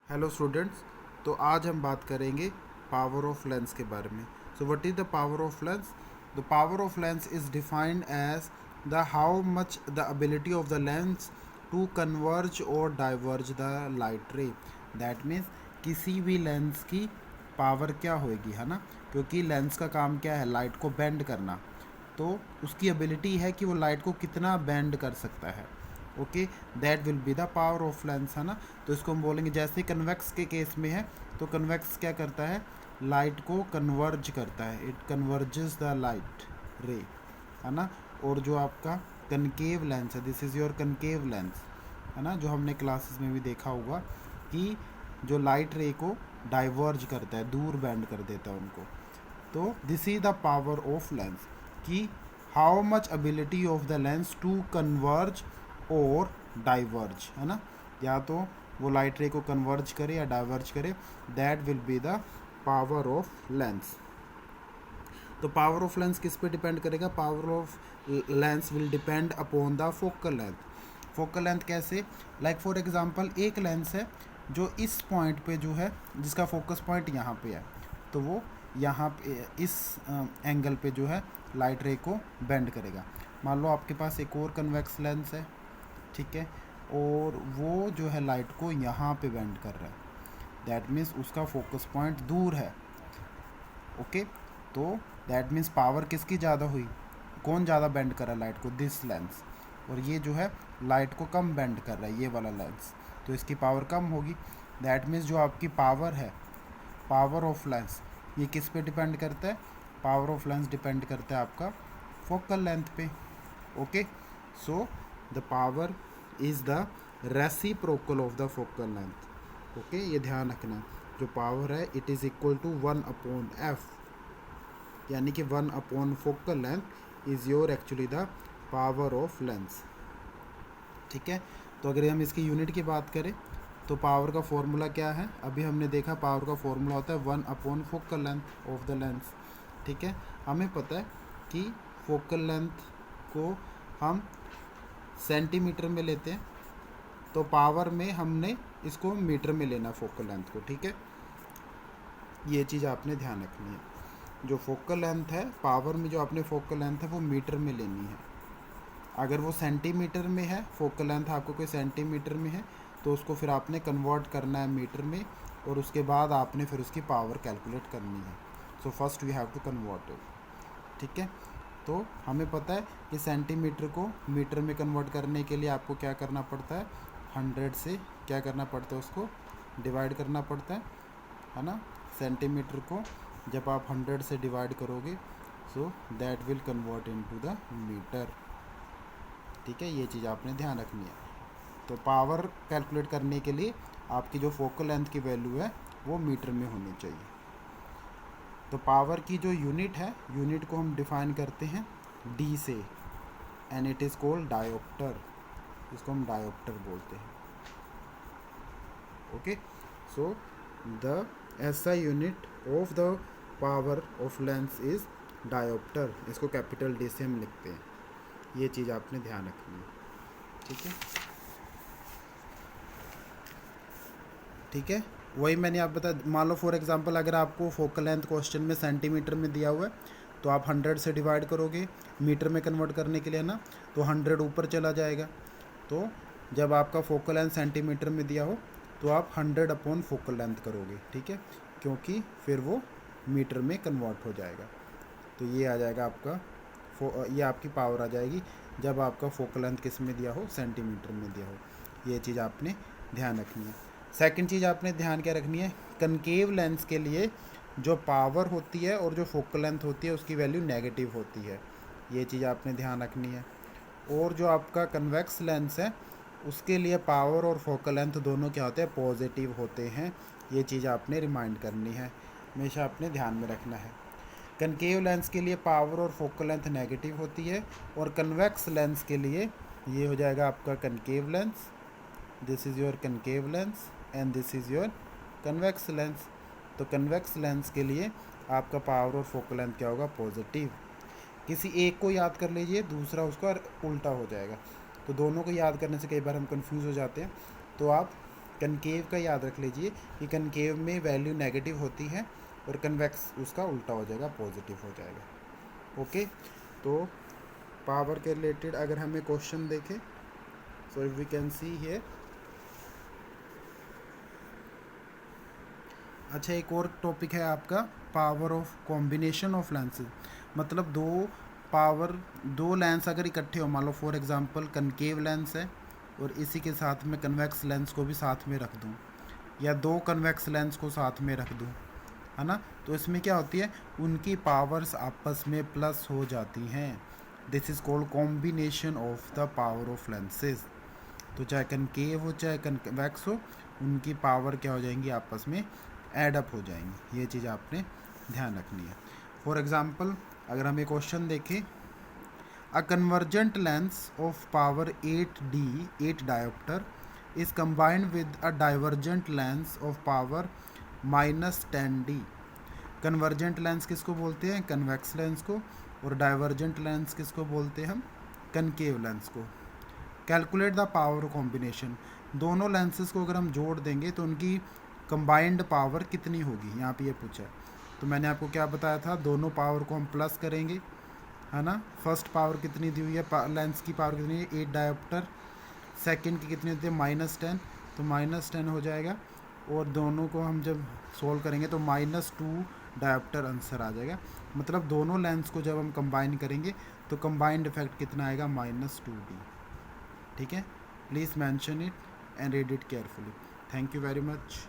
Hello students. तो आज हम बात करेंगे पावर ऑफ लेंस के बारे में। So what is the power of lens? The power of lens is defined as the how much the ability of the lens to converge और diverge the light ray. That means किसी भी lens की power क्या होगी, है ना, क्योंकि lens का काम क्या है, लाइट को बेंड करना। तो उसकी एबिलिटी है कि वो लाइट को कितना बेंड कर सकता है। Okay, that will be the power of lens, है ना। तो इसको हम बोलेंगे, जैसे कन्वेक्स के केस में है, तो कन्वेक्स क्या करता है, लाइट को कन्वर्ज करता है, इट कन्वर्जेस द लाइट रे, है ना। और जो आपका कनकेव लेंस है, this is your concave lens, है ना, जो हमने क्लासेस में भी देखा होगा कि जो लाइट रे को डाइवर्ज करता है, दूर बेंड कर देता है उनको। तो this is the power of lens कि how much ability of the lens to converge और डाइवर्ज, है ना, या तो वो लाइट रे को कन्वर्ज करे या डाइवर्ज करे, that will be the power of lens. तो पावर ऑफ लेंस किस पे डिपेंड करेगा? Power of lens will depend upon the focal length. Focal length कैसे? लाइक फॉर एग्जांपल एक लेंस है जो इस पॉइंट पे जो है, जिसका फोकस पॉइंट यहाँ पे है, तो वो यहाँ पे इस एंगल पे जो है लाइट रे को बेंड करेगा। मान लो आपके पास एक और कन्वेक्स लेंस है, ठीक है, और वो जो है लाइट को यहाँ पे बेंड कर रहा है, दैट मीन्स उसका फोकस पॉइंट दूर है। ओके, तो दैट मीन्स पावर किसकी ज़्यादा हुई, कौन ज़्यादा बेंड कर रहा है लाइट को? This lens. और ये जो है लाइट को कम बेंड कर रहा है, ये वाला लेंस, तो इसकी पावर कम होगी। दैट मीन्स जो आपकी पावर है, पावर ऑफ लेंस, ये किस पे डिपेंड करता है? पावर ऑफ लेंस डिपेंड करता है आपका फोकल लेंथ पे। Okay, so the power is the reciprocal of the focal length. Okay, ये ध्यान रखना, जो पावर है it is equal to 1/f, यानी कि 1/, focal length is your actually the power of lens. ठीक है, तो अगर हम इसकी यूनिट की बात करें तो पावर का फॉर्मूला क्या है? अभी हमने देखा पावर का फॉर्मूला होता है 1/, focal length of the lens. ठीक है, हमें पता है कि फोकल लेंथ को हम सेंटीमीटर में लेते हैं, तो पावर में हमने इसको मीटर में लेना फोकल लेंथ को। ठीक है, ये चीज़ आपने ध्यान रखनी है। जो फोकल लेंथ है, पावर में जो आपने फोकल लेंथ है वो मीटर में लेनी है। अगर वो सेंटीमीटर में है, फोकल लेंथ आपको कोई सेंटीमीटर में है, तो उसको फिर आपने कन्वर्ट करना है मीटर में, और उसके बाद आपने फिर उसकी पावर कैलकुलेट करनी है। So first we have to convert it. ठीक है, तो हमें पता है कि सेंटीमीटर को मीटर में कन्वर्ट करने के लिए आपको क्या करना पड़ता है? 100 से क्या करना पड़ता है? उसको डिवाइड करना पड़ता है ना। सेंटीमीटर को जब आप 100 से डिवाइड करोगे, so that will convert into the metre. ठीक है, ये चीज़ आपने ध्यान रखनी है। तो पावर कैलकुलेट करने के लिए आपकी जो फोकल लेंथ की वैल्यू है वो मीटर में होनी चाहिए। तो पावर की जो यूनिट है, यूनिट को हम डिफाइन करते हैं डी से, and it is called dioptre. इसको हम डायोप्टर बोलते हैं। Okay, so the SI unit of the power of lens is dioptre. इसको कैपिटल डी से हम लिखते हैं। ये चीज़ आपने ध्यान रखनी है। ठीक है, ठीक है, वही मैंने आप बता, मान लो फॉर एग्जांपल अगर आपको फोकल लेंथ क्वेश्चन में सेंटीमीटर में दिया हुआ है, तो आप 100 से डिवाइड करोगे मीटर में कन्वर्ट करने के लिए ना, तो 100 ऊपर चला जाएगा। तो जब आपका फोकल लेंथ सेंटीमीटर में दिया हो, तो आप 100/, फोकल लेंथ करोगे। ठीक है, क्योंकि फिर वो मीटर में कन्वर्ट हो जाएगा। तो ये आ जाएगा आपका ये आपकी पावर आ जाएगी जब आपका फोकल लेंथ किस में दिया हो, सेंटीमीटर में दिया हो। ये चीज़ आपने ध्यान रखनी है। सेकंड चीज़ आपने ध्यान क्या रखनी है? कनकेव लेंस के लिए जो पावर होती है और जो फोकल लेंथ होती है उसकी वैल्यू नेगेटिव होती है। ये चीज़ आपने ध्यान रखनी है। और जो आपका कन्वेक्स लेंस है उसके लिए पावर और फोकल लेंथ दोनों क्या होते हैं? पॉजिटिव होते हैं। ये चीज़ आपने रिमाइंड करनी है, हमेशा अपने ध्यान में रखना है। कनकेव लेंस के लिए पावर और फोकल लेंथ नेगेटिव होती है, और कन्वेक्स लेंस के लिए ये हो जाएगा आपका concave lens, this is your concave lens, and this is your convex lens. तो कन्वेक्स लेंस के लिए आपका पावर और फोकल लेंथ क्या होगा? पॉजिटिव। किसी एक को याद कर लीजिए, दूसरा उसका उल्टा हो जाएगा। तो दोनों को याद करने से कई बार हम कंफ्यूज हो जाते हैं। तो आप कनकेव का याद रख लीजिए कि कनकेव में वैल्यू नेगेटिव होती है और कन्वेक्स उसका उल्टा हो जाएगा, पॉजिटिव हो जाएगा। ओके, तो पावर के रिलेटेड अगर हमें क्वेश्चन देखें, so if we can see here. अच्छा, एक और टॉपिक है आपका power of combination of lenses, मतलब दो लेंस अगर इकट्ठे हो, मान लो फॉर एग्जांपल कनकेव लेंस है और इसी के साथ में कन्वेक्स लेंस को भी साथ में रख दूं, या दो कन्वेक्स लेंस को साथ में रख दूं, है ना, तो इसमें क्या होती है, उनकी पावर्स आपस में प्लस हो जाती हैं। This is called combination of the power of lenses. तो चाहे कनकेव हो चाहे कन्वेक्स हो, उनकी पावर क्या हो जाएंगी, आपस में ऐड अप हो जाएंगी। ये चीज़ आपने ध्यान रखनी है। फॉर एग्जांपल अगर हम एक क्वेश्चन देखें, a convergent lens of power 8D 8 dioptre is combined with a divergent lens of power -10D। Convergent lens किसको बोलते हैं, कन्वेक्स लेंस को, और डाइवर्जेंट लेंस किसको बोलते हैं हम, कनकेव लेंस को। कैलकुलेट द पावर कॉम्बिनेशन, दोनों लेंसेज को अगर हम जोड़ देंगे तो उनकी कंबाइंड पावर कितनी होगी, यहाँ पे ये पूछा है। तो मैंने आपको क्या बताया था, दोनों पावर को हम प्लस करेंगे, है ना। फर्स्ट पावर कितनी दी हुई है, लेंस की पावर कितनी है, 8 डायोप्टर। सेकंड की कितनी होती है, -10, तो -10 हो जाएगा। और दोनों को हम जब सोल्व करेंगे तो -2 डायोप्टर आंसर आ जाएगा। मतलब दोनों लेंस को जब हम कंबाइन करेंगे तो कंबाइंड इफेक्ट कितना आएगा, -2D। ठीक है, please mention it and read it carefully. Thank you very much.